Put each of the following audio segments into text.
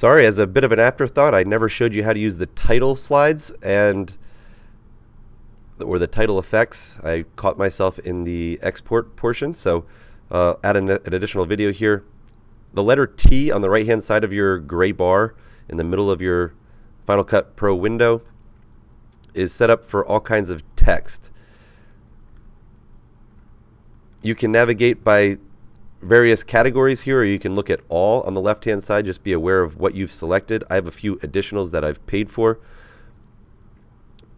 Sorry, as a bit of an afterthought, I never showed you how to use the title slides or the title effects. I caught myself in the export portion, so add an additional video here. The letter T on the right hand side of your gray bar in the middle of your Final Cut Pro window is set up for all kinds of text. You can navigate by various categories here, or you can look at all on the left hand side. Just be aware of what you've selected. I have a few additionals that I've paid for.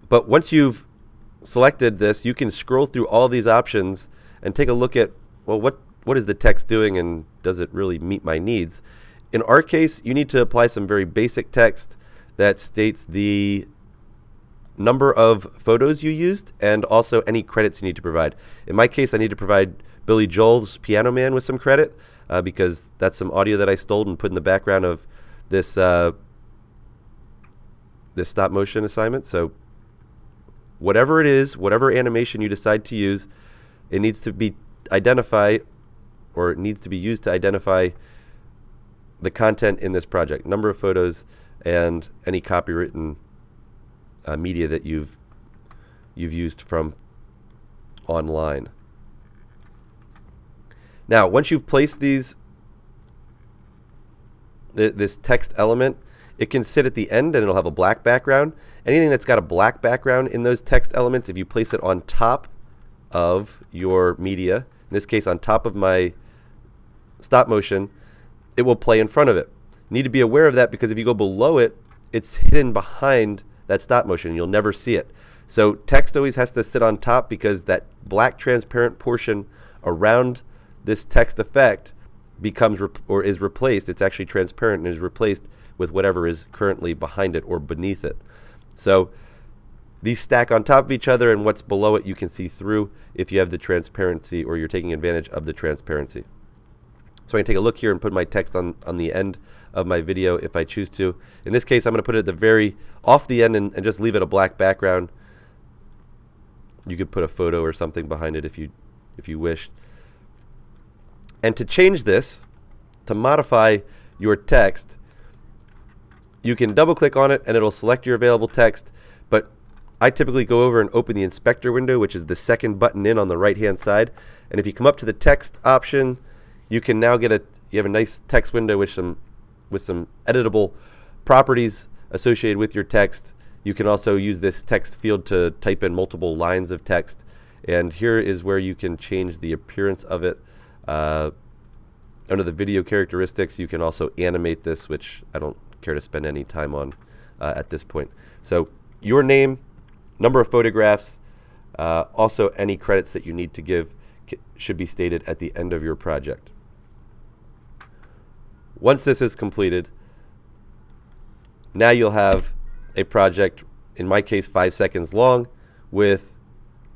But once you've selected this, you can scroll through all these options and take a look at, well, what is the text doing and does it really meet my needs? In our case, you need to apply some very basic text that states the number of photos you used and also any credits you need to provide. In my case, I need to provide Billy Joel's Piano Man with some credit because that's some audio that I stole and put in the background of this this stop motion assignment. So whatever it is, whatever animation you decide to use, it needs to be identified, or it needs to be used to identify the content in this project, number of photos, and any copywritten media that you've used from online. Now, once you've placed this text element, it can sit at the end and it'll have a black background. Anything that's got a black background in those text elements, if you place it on top of your media, in this case on top of my stop motion, it will play in front of it. You need to be aware of that because if you go below it, it's hidden behind that stop motion. You'll never see it. So text always has to sit on top because that black transparent portion around this text effect becomes is replaced. It's actually transparent and is replaced with whatever is currently behind it or beneath it. So these stack on top of each other, and what's below it you can see through if you have the transparency or you're taking advantage of the transparency. So I can take a look here and put my text on the end of my video if I choose to. In this case, I'm going to put it at the off the end and just leave it a black background. You could put a photo or something behind it if you wished. And to change this, to modify your text, you can double click on it and it'll select your available text. But I typically go over and open the inspector window, which is the second button in on the right hand side. And if you come up to the text option, you can now you have a nice text window with some editable properties associated with your text. You can also use this text field to type in multiple lines of text. And here is where you can change the appearance of it. Under the video characteristics, you can also animate this, which I don't care to spend any time on at this point. So your name, number of photographs, also any credits that you need to give should be stated at the end of your project. Once this is completed, now you'll have a project, in my case 5 seconds long, with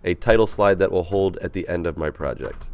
a title slide that will hold at the end of my project.